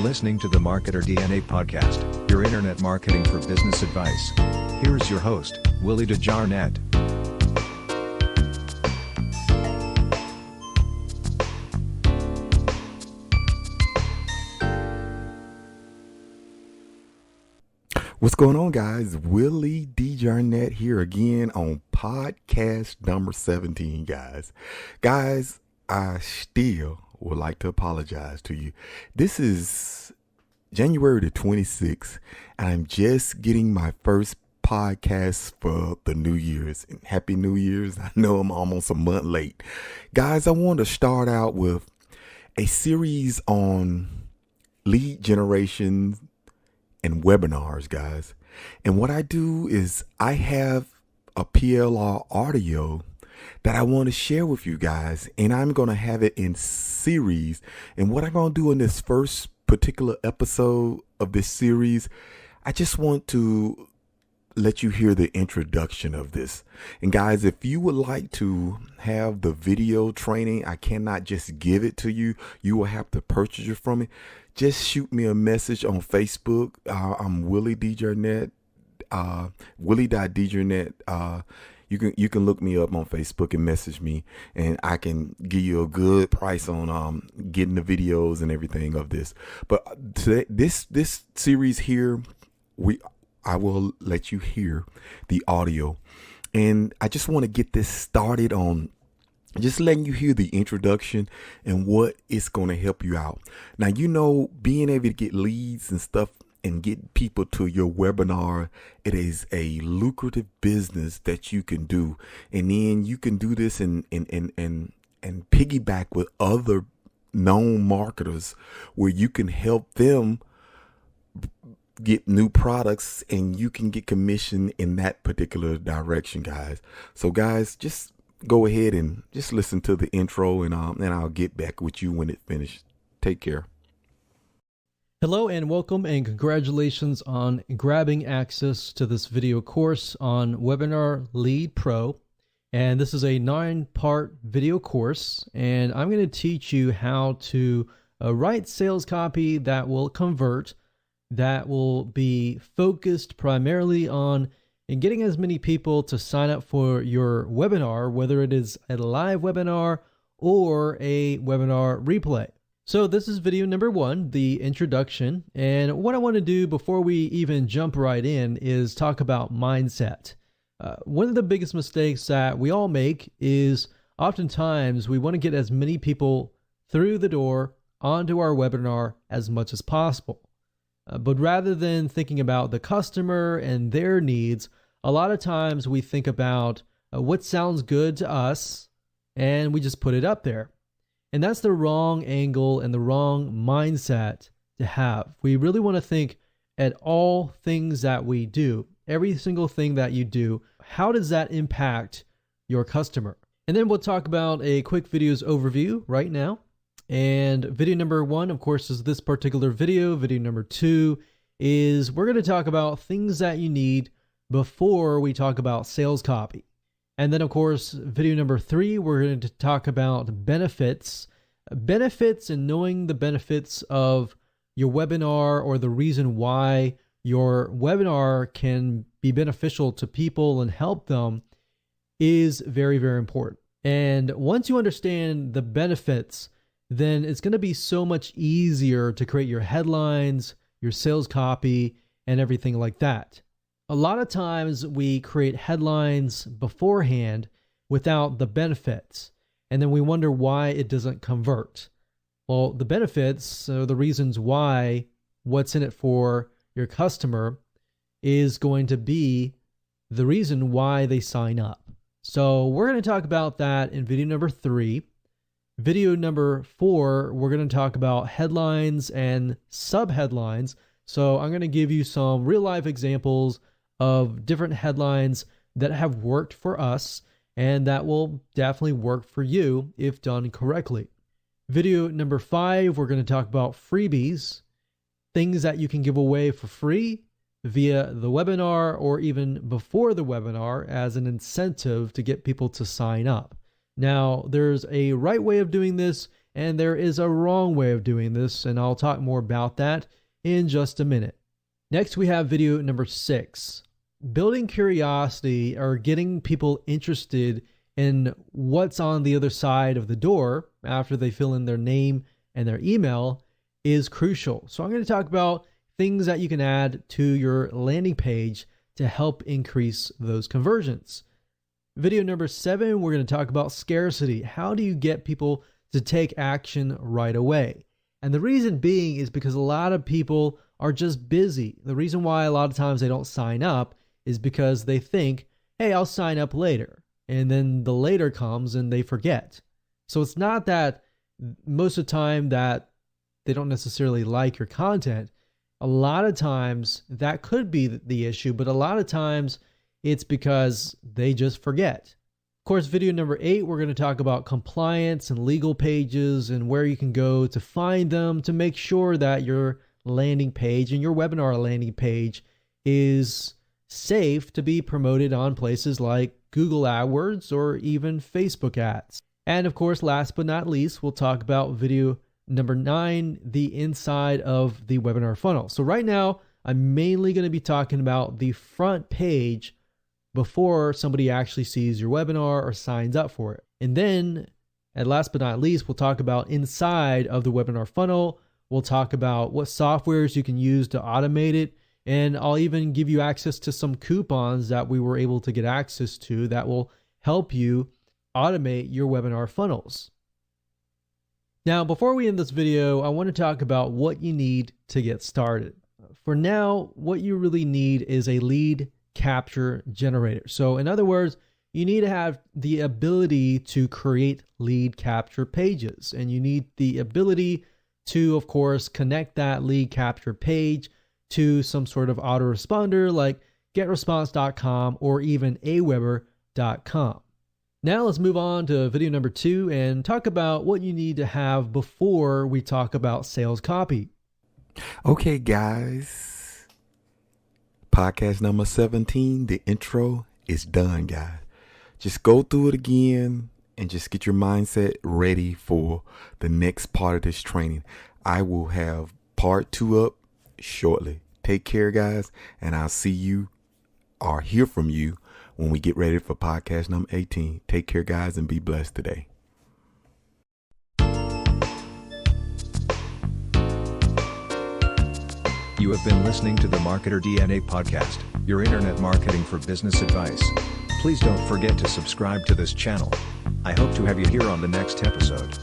listening to the Marketer DNA podcast, your internet marketing for business advice. Here is your host, Willie DeJarnette. What's going on, guys? Willie DeJarnette here again on podcast number 17, guys. Guys, I still would like to apologize to you. This is January the 26th, and I'm just getting my first podcast for the New Year's. And Happy New Year's. I know I'm almost a month late. Guys, I want to start out with a series on lead generation and webinars, guys. And what I do is I have a PLR audio that I want to share with you guys, and I'm going to have it in series. And what I'm going to do in this first particular episode of this series, I just want to let you hear the introduction of this. And guys, if you would like to have the video training, I cannot just give it to you. You will have to purchase it from me. Just shoot me a message on Facebook. I'm Willie DeJarnette, Willie.DeJarnette. You can look me up on Facebook and message me, and I can give you a good price on getting the videos and everything of this. But today, this series here, I will let you hear the audio, and I just want to get this started on just letting you hear the introduction and what it's going to help you out. Now, being able to get leads and stuff and get people to your webinar, it is a lucrative business that you can do. And then you can do this and piggyback with other known marketers where you can help them get new products and you can get commission in that particular direction, guys. So guys, just go ahead and just listen to the intro, and I'll get back with you when it's finished. Take care. Hello and welcome and congratulations on grabbing access to this video course on Webinar Lead Pro. And this is a 9-part video course, and I'm going to teach you how to write sales copy that will convert, that will be focused primarily on and getting as many people to sign up for your webinar, whether it is a live webinar or a webinar replay. So this is video number 1, the introduction. And what I want to do before we even jump right in is talk about mindset. One of the biggest mistakes that we all make is oftentimes we want to get as many people through the door onto our webinar as much as possible. But rather than thinking about the customer and their needs, a lot of times we think about what sounds good to us and we just put it up there. And that's the wrong angle and the wrong mindset to have. We really want to think at all things that we do, every single thing that you do, how does that impact your customer? And then we'll talk about a quick videos overview right now. And video number 1, of course, is this particular video. Video number 2 is we're going to talk about things that you need before we talk about sales copy. And then, of course, video number 3, we're going to talk about benefits and knowing the benefits of your webinar, or the reason why your webinar can be beneficial to people and help them is very, very important. And once you understand the benefits, then it's going to be so much easier to create your headlines, your sales copy, and everything like that. A lot of times we create headlines beforehand without the benefits, and then we wonder why it doesn't convert. Well, the benefits are the reasons why, what's in it for your customer, is going to be the reason why they sign up. So we're going to talk about that in video number 3. Video number 4, we're going to talk about headlines and sub-headlines. So I'm going to give you some real-life examples of different headlines that have worked for us and that will definitely work for you if done correctly. Video number 5, we're going to talk about freebies, things that you can give away for free via the webinar or even before the webinar as an incentive to get people to sign up. Now, there's a right way of doing this and there is a wrong way of doing this, and I'll talk more about that in just a minute. Next, we have video number 6. Building curiosity or getting people interested in what's on the other side of the door after they fill in their name and their email is crucial. So I'm going to talk about things that you can add to your landing page to help increase those conversions. Video number 7, we're going to talk about scarcity. How do you get people to take action right away? And the reason being is because a lot of people are just busy. The reason why a lot of times they don't sign up is because they think, hey, I'll sign up later. And then the later comes and they forget. So it's not that most of the time that they don't necessarily like your content. A lot of times that could be the issue, but a lot of times it's because they just forget. Of course, video number 8, we're going to talk about compliance and legal pages and where you can go to find them to make sure that your landing page and your webinar landing page is safe to be promoted on places like Google AdWords or even Facebook ads. And of course, last but not least, we'll talk about video number 9, the inside of the webinar funnel. So right now, I'm mainly going to be talking about the front page before somebody actually sees your webinar or signs up for it. And then, and last but not least, we'll talk about inside of the webinar funnel. We'll talk about what softwares you can use to automate it. And I'll even give you access to some coupons that we were able to get access to that will help you automate your webinar funnels. Now, before we end this video, I want to talk about what you need to get started. For now, what you really need is a lead capture generator. So in other words, you need to have the ability to create lead capture pages, and you need the ability to, of course, connect that lead capture page to some sort of autoresponder like getresponse.com or even aweber.com. Now let's move on to video number 2 and talk about what you need to have before we talk about sales copy. Okay, guys. Podcast number 17, the intro is done, guys. Just go through it again and just get your mindset ready for the next part of this training. I will have part 2 up shortly. Take care, guys, and I'll see you or hear from you when we get ready for podcast number 18. Take care, guys, and be blessed today. You have been listening to the Marketer DNA podcast, your internet marketing for business advice. Please don't forget to subscribe to this channel. I hope to have you here on the next episode.